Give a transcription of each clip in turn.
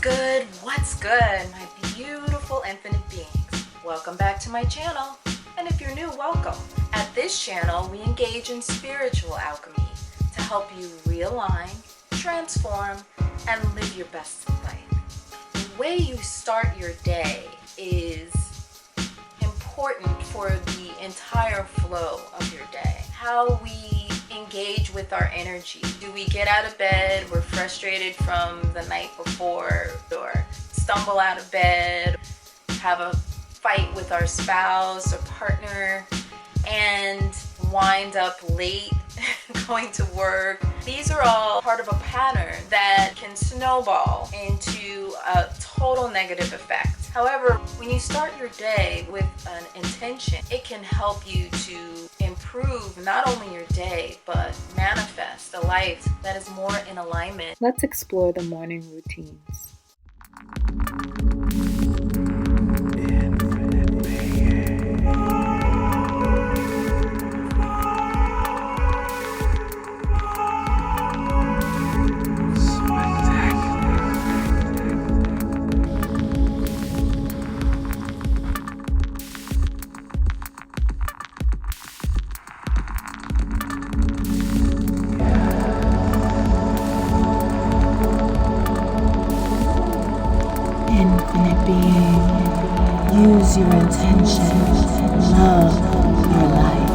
good? What's good, my beautiful infinite beings? Welcome back to my channel. And if you're new, welcome. At this channel, we engage in spiritual alchemy to help you realign, transform, and live your best life. The way you start your day is important for the entire flow of your day. How we engage with our energy. Do we get out of bed, we're frustrated from the night before, or stumble out of bed, have a fight with our spouse or partner, and wind up late going to work? These are all part of a pattern that can snowball into a total negative effect. However, when you start your day with an intention, it can help you to improve not only your day, but manifest a life that is more in alignment. Let's explore the morning routines. Infinite being, use your intention, love your life.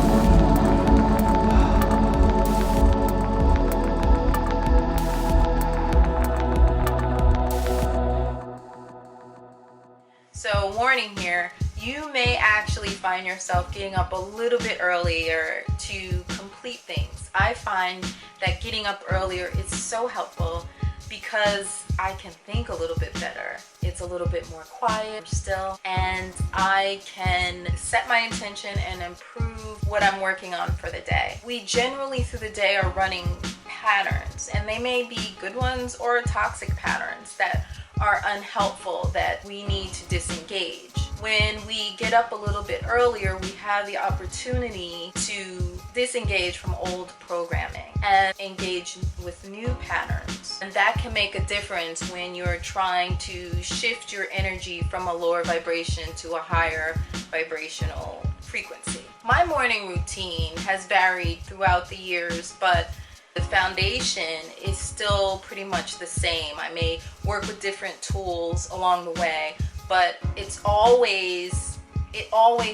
So warning here, you may actually find yourself getting up a little bit earlier to complete things. I find that getting up earlier is so helpful because I can think a little bit better. It's a little bit more quiet still, and I can set my intention and improve what I'm working on for the day. We generally through the day are running patterns, and they may be good ones or toxic patterns that are unhelpful that we need to disengage. When we get up a little bit earlier, we have the opportunity to disengage from old programming and engage with new patterns. And that can make a difference when you're trying to shift your energy from a lower vibration to a higher vibrational frequency. My morning routine has varied throughout the years, but the foundation is still pretty much the same. I may work with different tools along the way, but it always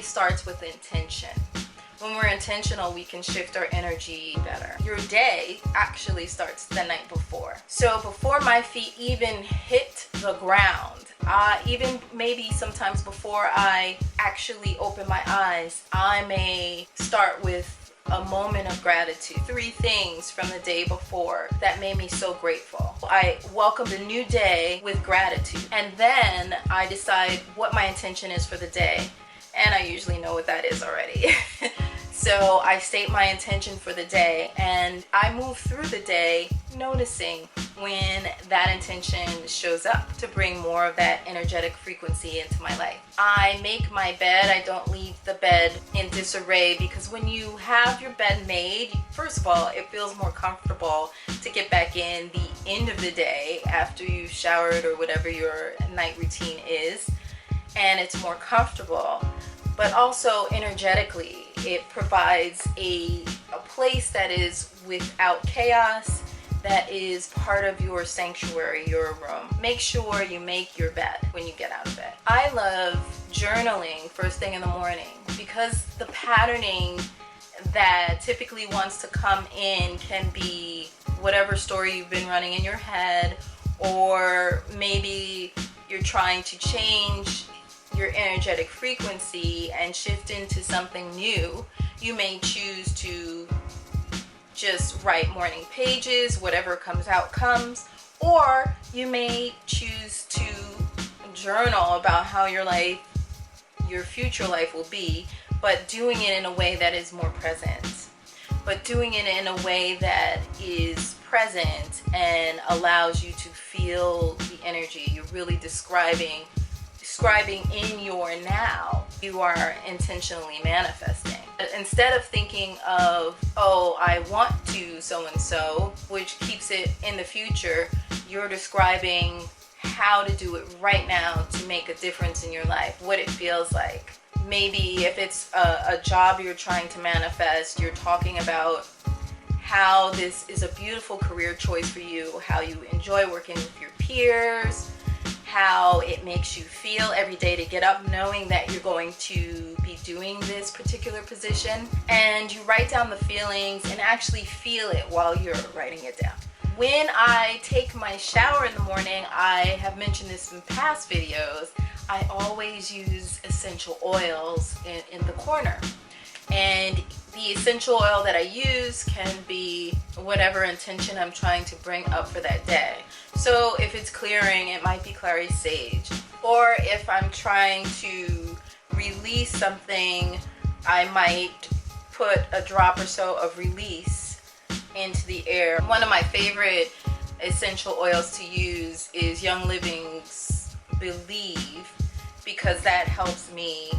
starts with intention. When we're intentional, we can shift our energy better. Your day actually starts the night before. So before my feet even hit the ground, even maybe sometimes before I actually open my eyes, I may start with a moment of gratitude. 3 things from the day before that made me so grateful. I welcome the new day with gratitude, and then I decide what my intention is for the day, and I usually know what that is already. So I state my intention for the day, and I move through the day noticing when that intention shows up to bring more of that energetic frequency into my life. I make my bed. I don't leave the bed in disarray, because when you have your bed made, first of all, it feels more comfortable to get back in the end of the day after you've showered or whatever your night routine is, and it's more comfortable. But also energetically, it provides a place that is without chaos, that is part of your sanctuary, your room. Make sure you make your bed when you get out of bed. I love journaling first thing in the morning, because the patterning that typically wants to come in can be whatever story you've been running in your head, or maybe you're trying to change your energetic frequency and shift into something new. You may choose to just write morning pages, whatever comes out comes, or you may choose to journal about how your future life will be, but doing it in a way that is more present, but doing it in a way that is present and allows you to feel the energy. You're really describing in your now. You are intentionally manifesting. Instead of thinking of, oh, I want to so and so, which keeps it in the future, you're describing how to do it right now to make a difference in your life, what it feels like. Maybe if it's a job you're trying to manifest, you're talking about how this is a beautiful career choice for you, how you enjoy working with your peers, how it makes you feel every day to get up knowing that you're going to be doing this particular position. And you write down the feelings and actually feel it while you're writing it down. When I take my shower in the morning, I have mentioned this in past videos, I always use essential oils in the corner. And the essential oil that I use can be whatever intention I'm trying to bring up for that day. So if it's clearing, it might be clary sage. Or if I'm trying to release something, I might put a drop or so of release into the air. One of my favorite essential oils to use is Young Living's Believe, because that helps me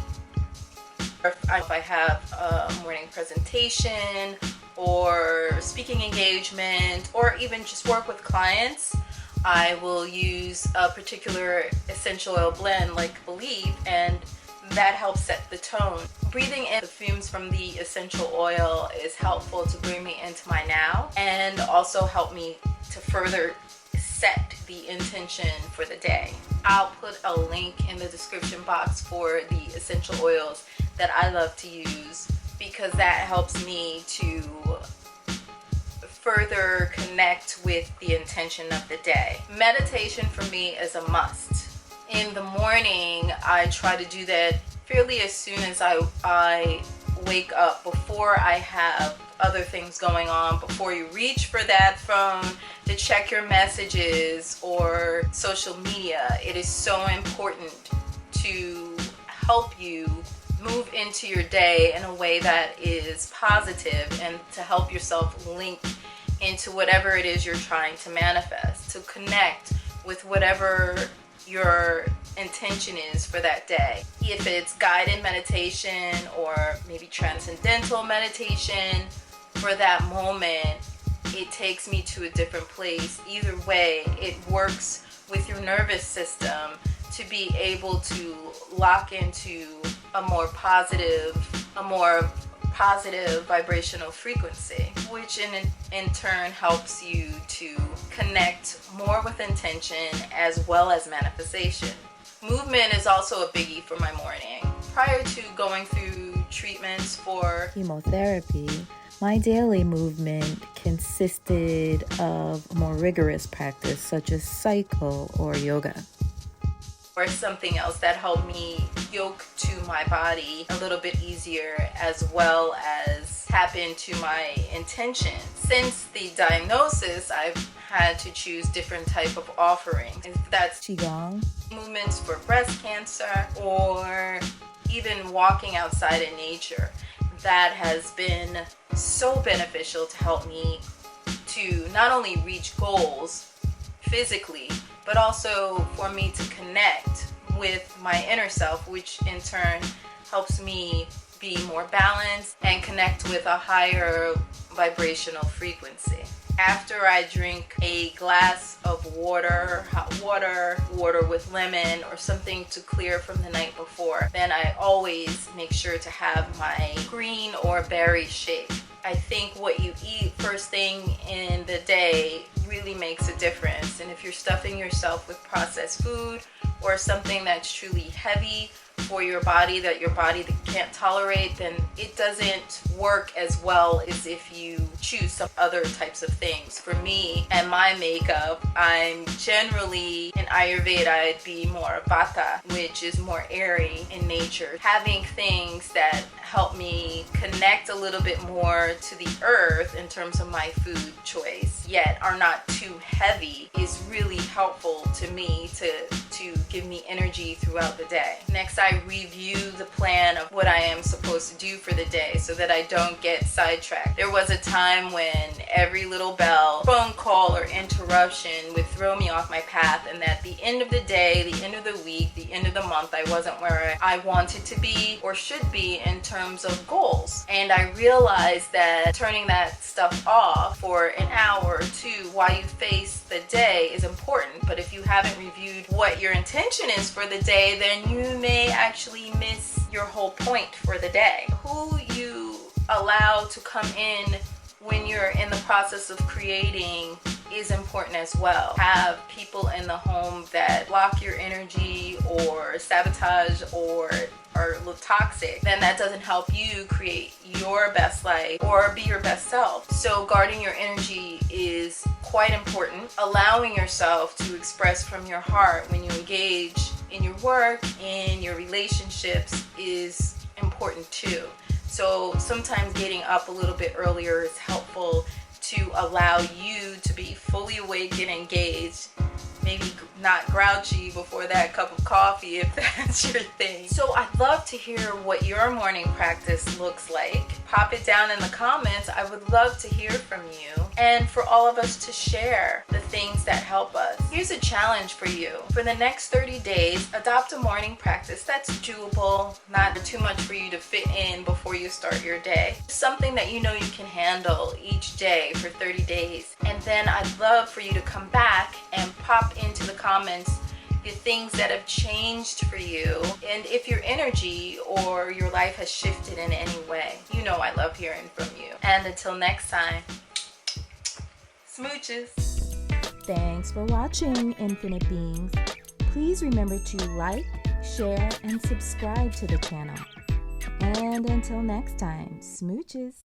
if I have a morning presentation or speaking engagement, or even just work with clients. I will use a particular essential oil blend like Believe, and that helps set the tone. Breathing in the fumes from the essential oil is helpful to bring me into my now, and also help me to further set the intention for the day. I'll put a link in the description box for the essential oils that I love to use, because that helps me to further connect with the intention of the day. Meditation for me is a must. In the morning, I try to do that fairly as soon as I wake up, before I have other things going on, before you reach for that phone to check your messages or social media. It is so important to help you move into your day in a way that is positive, and to help yourself link into whatever it is you're trying to manifest, to connect with whatever your intention is for that day. If it's guided meditation or maybe transcendental meditation, for that moment it takes me to a different place. Either way, it works with your nervous system to be able to lock into a more positive vibrational frequency, which in turn helps you to connect more with intention as well as manifestation. Movement is also a biggie for my morning. Prior to going through treatments for chemotherapy, my daily movement consisted of more rigorous practice such as cycle or yoga. Or something else that helped me yoke to my body a little bit easier, as well as tap into my intention. Since the diagnosis, I've had to choose different type of offerings. If that's Qigong, movements for breast cancer, or even walking outside in nature, that has been so beneficial to help me to not only reach goals physically, but also for me to connect with my inner self, which in turn helps me be more balanced and connect with a higher vibrational frequency. After I drink a glass of water, hot water, water with lemon, or something to clear from the night before, then I always make sure to have my green or berry shake. I think what you eat first thing in the day really makes a difference. And if you're stuffing yourself with processed food or something that's truly heavy for your body, that your body can't tolerate, then it doesn't work as well as if you choose some other types of things. For me and my makeup, I'm generally in Ayurveda, I'd be more Vata, which is more airy in nature. Having things that help me connect a little bit more to the earth in terms of my food choice, yet are not too heavy, is really helpful to me to to give me energy throughout the day. Next, I review the plan of what I am supposed to do for the day so that I don't get sidetracked. There was a time when every little bell, phone call, or interruption would throw me off my path, and at the end of the day, the end of the week, the end of the month, I wasn't where I wanted to be or should be in terms of goals. And I realized that turning that stuff off for an hour or two while you face the day is important. But if you haven't reviewed what your intention is for the day, then you may actually miss your whole point for the day. Who you allow to come in when you're in the process of creating is important as well. Have people in the home that block your energy or sabotage or are a little toxic, then that doesn't help you create your best life or be your best self. So guarding your energy is quite important. Allowing yourself to express from your heart when you engage in your work, in your relationships, is important too. So sometimes getting up a little bit earlier is helpful to allow you to be fully awake and engaged, maybe not grouchy before that cup of coffee if that's your thing. So I'd love to hear what your morning practice looks like. Pop it down in the comments. I would love to hear from you and for all of us to share the things that help us. Here's a challenge for you. For the next 30 days, adopt a morning practice that's doable, not too much for you to fit in before you start your day. Something that you know you can handle each day for 30 days. And then I'd love for you to come back and pop into the comments the things that have changed for you, and if your energy or your life has shifted in any way. You know I love hearing from you. And until next time, smooches. Thanks for watching, Infinite Beings. Please remember to like, share, and subscribe to the channel. And until next time, smooches.